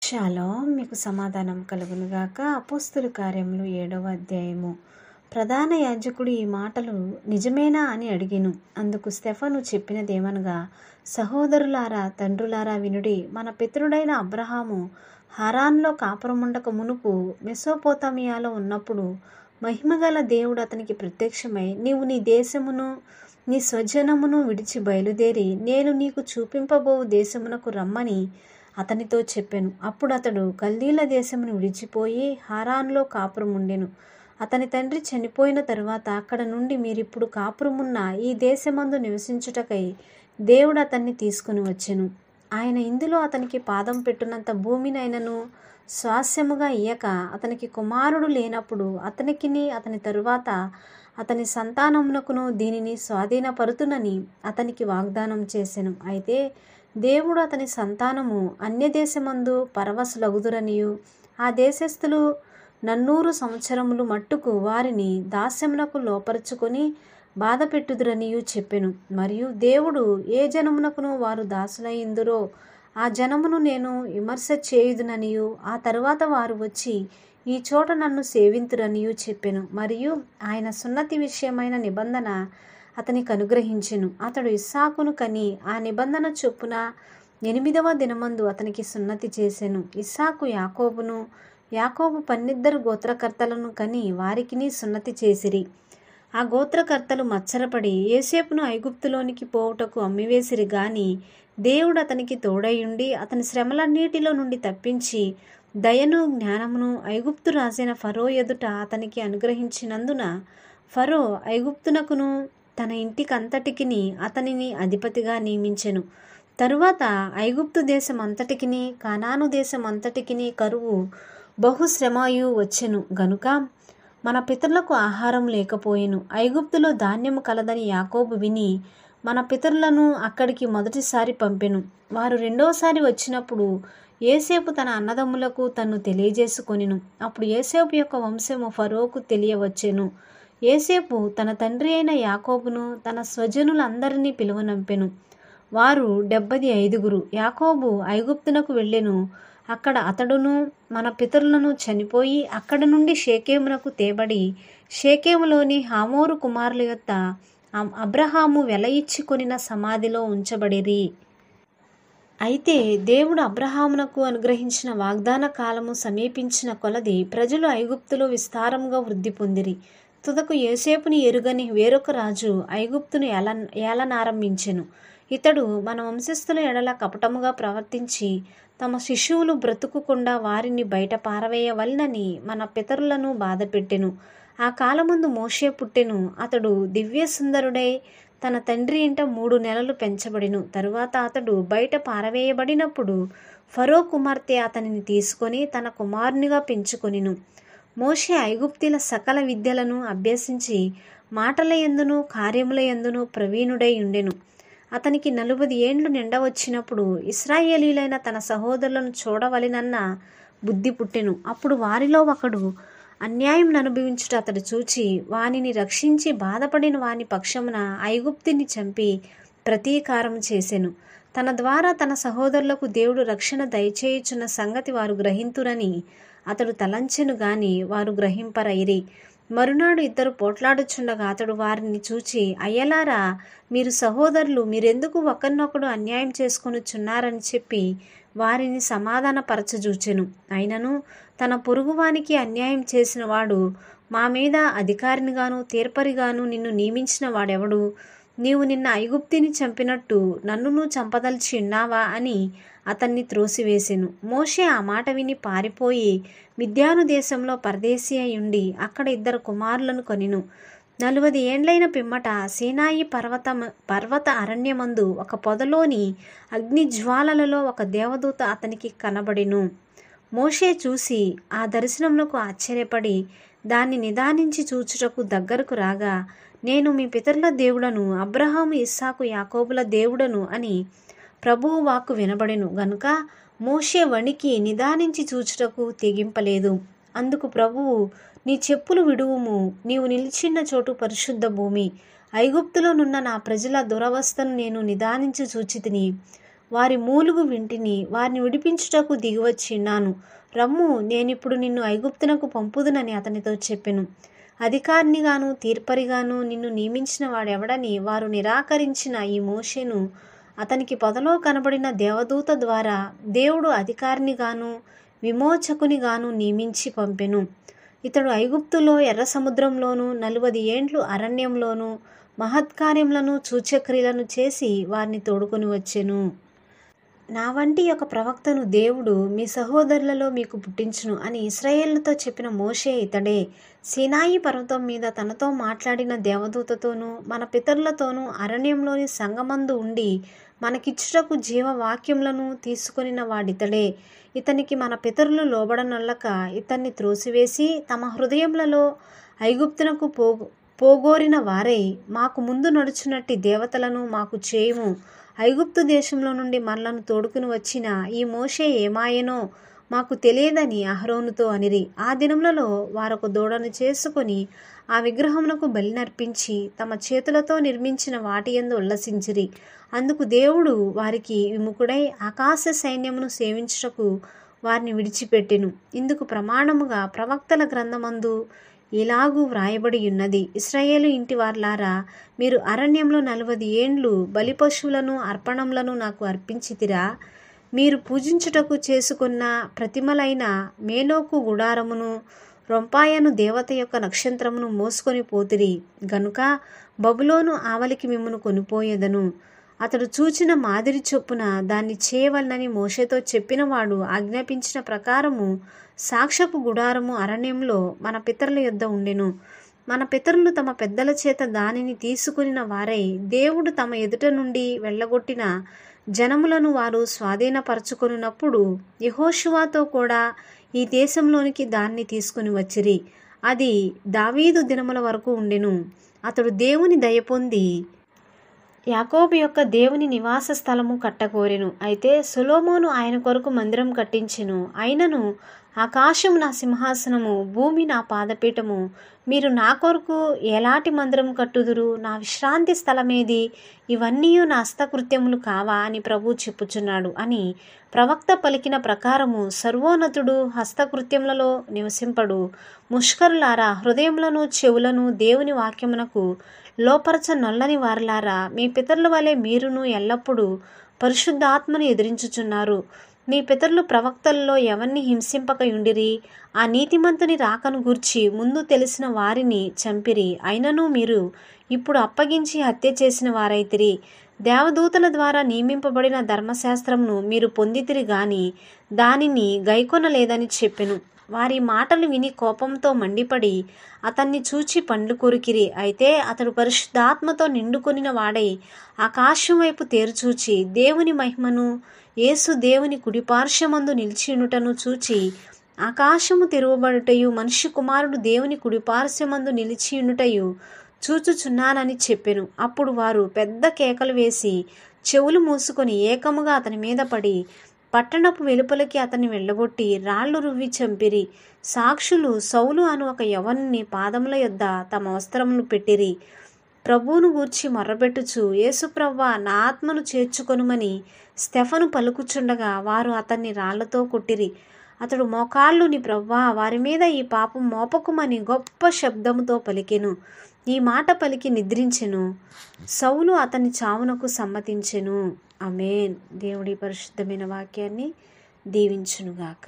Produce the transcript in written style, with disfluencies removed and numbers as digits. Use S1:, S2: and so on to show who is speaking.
S1: Shalom మీకు సమాధానం కలుగునుగాక. అపోస్తుల కార్యములు 7వ అధ్యాయము. ప్రధాన యాజకుడు ఈ మాటలు నిజమేనా అని అడిగెను. అందుకు స్టెఫను చెప్పినదేమనగా, సహోదరులారా, తండ్రులారా వినుడి. మన పితరుడైన అబ్రహాము హారాన్లో కాపురముండక మునుపు మెసొపొతామియాలో ఉన్నప్పుడు మహిమగల దేవుడు అతనికి ప్రత్యక్షమై, నీవు నీ దేశమును నీ స్వజనమును విడిచి బయలుదేరి నేను నీకు చూపింపబోవు దేశమునకు రమ్మని అతనితో చెప్పెను. అప్పుడు అతడు కల్దీల దేశమును విడిచిపోయి హారాన్లో కాపురముండెను. అతని తండ్రి చనిపోయిన తరువాత అక్కడ నుండి మీరిప్పుడు కాపురమున్న ఈ దేశమందు నివసించుటకై దేవుడు అతన్ని తీసుకుని వచ్చెను. ఆయన ఇందులో అతనికి పాదం పెట్టునంత భూమినైనను స్వాస్యముగా ఇయ్యక, అతనికి కుమారుడు లేనప్పుడు అతనికిని అతని తరువాత అతని సంతానమునకును దీనిని స్వాధీనపరుతునని అతనికి వాగ్దానం చేసెను. అయితే దేవుడు అతని సంతానము అన్యదేశమందు పరవశులగుదురనియు, ఆ దేశస్థులు 400 సంవత్సరములు మట్టుకు వారిని దాస్యమునకు లోపరుచుకొని బాధ పెట్టుదురనియు చెప్పెను. మరియు దేవుడు ఏ జనమునకును వారు దాసులయ్యుందురో ఆ జనమును నేను విమర్శ చేయుదుననియు, ఆ తరువాత వారు వచ్చి ఈ చోట నన్ను సేవింతురనియు చెప్పెను. మరియు ఆయన సున్నతి విషయమైన నిబంధన అతనికి అనుగ్రహించెను. అతడు ఇస్సాకును కని ఆ నిబంధన చొప్పున 8వ దినమందు అతనికి సున్నతి చేసెను. ఇస్సాకు యాకోబును, యాకోబు 12 గోత్రకర్తలను కని వారికిని సున్నతి చేసిరి. ఆ గోత్రకర్తలు మత్సరపడి యోసేపును ఐగుప్తులోనికి పోవుటకు అమ్మివేసిరి గాని దేవుడు అతనికి తోడయుండి అతని శ్రమలన్నిటిలో నుండి తప్పించి దయను జ్ఞానమును ఐగుప్తు రాజైన ఫరో ఎదుట అతనికి అనుగ్రహించినందున ఫరో ఐగుప్తునకును తన ఇంటికంతటికిని అతనిని అధిపతిగా నియమించెను. తరువాత ఐగుప్తు దేశం అంతటికిని కానాను దేశం అంతటికిని కరువు బహుశ్రమయు వచ్చెను గనుక మన పితరులకు ఆహారం లేకపోయెను. ఐగుప్తులో ధాన్యము కలదని యాకోబు విని మన పితరులను అక్కడికి మొదటిసారి పంపెను. వారు రెండోసారి వచ్చినప్పుడు యోసేపు తన అన్నదమ్ములకు తన్ను తెలియజేసుకొనెను. అప్పుడు యోసేపు యొక్క వంశము ఫరోకు తెలియవచ్చెను. యోసేపు తన తండ్రి అయిన యాకోబును తన స్వజనులందరినీ పిలువనంపెను. వారు 75. యాకోబు ఐగుప్తునకు వెళ్ళెను. అక్కడ అతడును మన పితరులను చనిపోయి అక్కడ నుండి షేకెమునకు తేబడి షేకెములోని హమోరు కుమారుల యొద్ద అబ్రహాము వెల ఇచ్చి కొనిన సమాధిలో ఉంచబడిరి. అయితే దేవుడు అబ్రహామునకు అనుగ్రహించిన వాగ్దాన కాలము సమీపించిన కొలది ప్రజలు ఐగుప్తులో విస్తారముగా వృద్ధి పొందిరి. తుదకు యోసేపుని ఎరుగని వేరొక రాజు ఐగుప్తును ఏలనారంభించెను. ఇతడు మన వంశస్థుల ఎడల కపటముగా ప్రవర్తించి తమ శిశువులు బ్రతుకుకుండా వారిని బయట పారవేయవలనని మన పితరులను బాధపెట్టెను. ఆ కాలమందు మోషే పుట్టెను. అతడు దివ్య సుందరుడై తన తండ్రి ఇంట 3 నెలలు పెంచబడిను. తరువాత అతడు బయట పారవేయబడినప్పుడు ఫరో కుమార్తె అతనిని తీసుకొని తన కుమారునిగా పెంచుకొనిను. మోషే ఐగుప్తీల సకల విద్యలను అభ్యసించి మాటల యందును కార్యముల యందును ప్రవీణుడై ఉండెను. అతనికి 40 ఏండ్లు నిండవచ్చినప్పుడు ఇశ్రాయేలీలైన తన సహోదరులను చూడవలెనన్న బుద్ధి పుట్టెను. అప్పుడు వారిలో ఒకడు అన్యాయం అనుభవించుట అతడు చూచి వానిని రక్షించి బాధపడిన వాని పక్షమున ఐగుప్తిని చంపి ప్రతీకారం చేసెను. తన ద్వారా తన సహోదరులకు దేవుడు రక్షణ దయచేయుచున్న సంగతి వారు గ్రహింతురని అతడు తలంచెను గాని వారు గ్రహింపరైరి. మరునాడు ఇద్దరు పోట్లాడుచుండగా అతడు వారిని చూచి, అయ్యలారా, మీరు సహోదరులు, మీరెందుకు ఒకరినొకడు అన్యాయం చేసుకొనుచున్నారని చెప్పి వారిని సమాధానపరచజూచెను. అయినను తన పొరుగువానికి అన్యాయం చేసిన వాడు మా మీద అధికారినిగాను తీర్పరిగాను నిన్ను నియమించిన వాడెవడు? నీవు నిన్న ఐగుప్తిని చంపినట్టు నన్నును చంపదలిచి ఉన్నావా అని అతన్ని త్రోసివేసెను. మోషే ఆ మాట విని పారిపోయి మిద్యాను దేశంలో పరదేశీ అయ్యుండి అక్కడ 2 కుమారులను కొనెను. 40 ఏండ్లైన పిమ్మట సీనాయి పర్వత అరణ్యమందు ఒక పొదలోని అగ్ని జ్వాలలలో ఒక దేవదూత అతనికి కనబడెను. మోషే చూసి ఆ దర్శనమునకు ఆశ్చర్యపడి దాన్ని నిదానించి చూచుటకు దగ్గరకు రాగా, నేను మీ పితరుల దేవుడను, అబ్రహాము ఇస్సాకు యాకోబుల దేవుడను అని ప్రభువు వాక్కు వినబడెను గనుక మోషే వణికి నిదానించి చూచుటకు తెగింపలేదు. అందుకు ప్రభువు, నీ చెప్పులు విడువుము, నీవు నిలిచిన చోటు పరిశుద్ధ భూమి. ఐగుప్తులో నున్న నా ప్రజల దురవస్థను నేను నిదానించి చూచితిని. వారి మూలుగు వింటిని, వారిని విడిపించుటకు దిగివచ్చిన్నాను. రమ్ము, నేనిప్పుడు నిన్ను ఐగుప్తునకు పంపుదునని అతనితో చెప్పెను. అధికారినిగాను తీర్పరిగాను నిన్ను నియమించిన వాడెవడని వారు నిరాకరించిన ఈ మోషేను అతనికి పొదలో కనబడిన దేవదూత ద్వారా దేవుడు అధికారినిగాను విమోచకునిగాను నియమించి పంపెను. ఇతడు ఐగుప్తులో ఎర్ర సముద్రంలోను 40 ఏండ్లు అరణ్యంలోను మహత్కార్యములను సూచక్రియలను చేసి వారిని తోడుకొని వచ్చెను. నా వంటి ఒక ప్రవక్తను దేవుడు మీ సహోదరులలో మీకు పుట్టించును అని ఇశ్రాయేలుతో చెప్పిన మోషే ఇతడే. సీనాయి పర్వతం మీద తనతో మాట్లాడిన దేవదూతతోనూ మన పితరులతోనూ అరణ్యంలోని సంగమందు ఉండి మనకిచ్చుటకు జీవవాక్యములను తీసుకొనిన వాడితడే. ఇతనికి మన పితరులు లోబడనొల్లక ఇతన్ని త్రోసివేసి తమ హృదయములలో ఐగుప్తునకు పోగోరిన వారై మాకు ముందు నడుచునట్టి దేవతలను మాకు చేయుము. ఐగుప్తు దేశంలో నుండి మనలను తోడుకుని వచ్చిన ఈ మోషే ఏమాయనో మాకు తెలియదని అహరోనుతో అనిరి. ఆ దినములలో వారొక దూడను చేసుకొని ఆ విగ్రహమునకు బలినర్పించి తమ చేతులతో నిర్మించిన వాటి యందు ఉల్లసించిరి. అందుకు దేవుడు వారికి విముఖుడై ఆకాశ సైన్యమును సేవించుటకు వారిని విడిచిపెట్టెను. ఇందుకు ప్రమాణముగా ప్రవక్తల గ్రంథమందు ఇలాగూ వ్రాయబడి ఉన్నది. ఇశ్రాయేలు ఇంటి వార్లారా, మీరు అరణ్యంలో 40 ఏండ్లు బలి పశువులను అర్పణములను నాకు అర్పించితిరా. మీరు పూజించుటకు చేసుకున్న ప్రతిమలైన మేలోకు గుడారమును రొంపాయను దేవత యొక్క నక్షత్రమును మోసుకొని పోతిరి గనుక బబులోను ఆవలికి మిమ్మును కొనిపోయేదను. అతడు చూచిన మాదిరి చొప్పున దాన్ని చేయవలనని మోషేతో చెప్పినవాడు ఆజ్ఞాపించిన ప్రకారము సాక్ష్యపు గుడారము అరణ్యంలో మన పితరుల యొద్ద ఉండెను. మన పితరులు తమ పెద్దల చేత దానిని తీసుకునిన వారై దేవుడు తమ ఎదుట నుండి వెళ్ళగొట్టిన జనములను వారు స్వాధీనపరచుకొనున్నప్పుడు యెహోషువతో కూడా ఈ దేశంలోనికి దాన్ని తీసుకుని వచ్చిరి. అది దావీదు దినముల వరకు ఉండెను. అతడు దేవుని దయ పొంది యాకోబు యొక్క దేవుని నివాస స్థలము కట్టకోరెను. అయితే సొలొమోను ఆయన కొరకు మందిరం కట్టించెను. అయినను ఆకాశము నా సింహాసనము, భూమి నా పాదపీఠము. మీరు నా కొరకు ఎలాంటి మందిరం కట్టుదురు? నా విశ్రాంతి స్థలమేది? ఇవన్నీ నా హస్తకృత్యములు కావా అని ప్రభువు చెప్పుచున్నాడు అని ప్రవక్త పలికిన ప్రకారము సర్వోన్నతుడు హస్తకృత్యములలో నివసింపడు. ముష్కరులారా, హృదయములను చెవులను దేవుని వాక్యమునకు లోపరచ నొల్లని వారలారా, మీ పితరుల వలె మీరును ఎల్లప్పుడూ పరిశుద్ధాత్మను ఎదిరించుచున్నారు. మీ పితరులు ప్రవక్తలలో ఎవరిని హింసింపకయుండిరి. ఆ నీతిమంతుని రాకను గూర్చి ముందు తెలిసిన వారిని చంపిరి. అయినను మీరు ఇప్పుడు అప్పగించి హత్య చేసిన వారైతిరి. దేవదూతల ద్వారా నియమింపబడిన ధర్మశాస్త్రమును మీరు పొందితిరి గాని దానిని గైకొనలేదని చెప్పెను. వారి మాటలు విని కోపంతో మండిపడి అతన్ని చూచి పండ్లు కొరికిరి. అయితే అతడు పరిశుద్ధాత్మతో నిండుకొనిన వాడై ఆకాశం వైపు తేరుచూచి దేవుని మహిమను, యేసు దేవుని కుడిపార్శ్వమందు నిలిచియుండుటను చూచి ఆకాశము తెరువబడుటయు మనుష్య కుమారుడు దేవుని కుడిపార్శ్వమందు నిలిచియుండుటయు చూచుచున్నానని చెప్పెను. అప్పుడు వారు పెద్ద కేకలు వేసి చెవులు మూసుకొని ఏకముగా అతని మీద పడి పట్టణపు వెలుపలికి అతన్ని వెళ్ళగొట్టి రాళ్లు రువ్వి చంపిరి. సాక్షులు సౌలు అను ఒక యవనుని పాదముల యొద్ద తమ వస్త్రములు పెట్టిరి. ప్రభువును గూర్చి మొర్రపెట్టుచు, యేసుప్రవ్వా, నా ఆత్మను చేర్చుకొనుమని స్టెఫను పలుకుచుండగా వారు అతన్ని రాళ్లతో కొట్టిరి. అతడు మోకాళ్ళు, నీ ప్రవ్వా, వారి మీద ఈ పాపం మోపకుమని గొప్ప శబ్దముతో పలికెను. ఈ మాట పలికి నిద్రించెను. సౌలు అతని చావునకు సమ్మతించెను. ఆమేన్. దేవుడి పరిశుద్ధమైన వాక్యాన్ని దీవించునుగాక.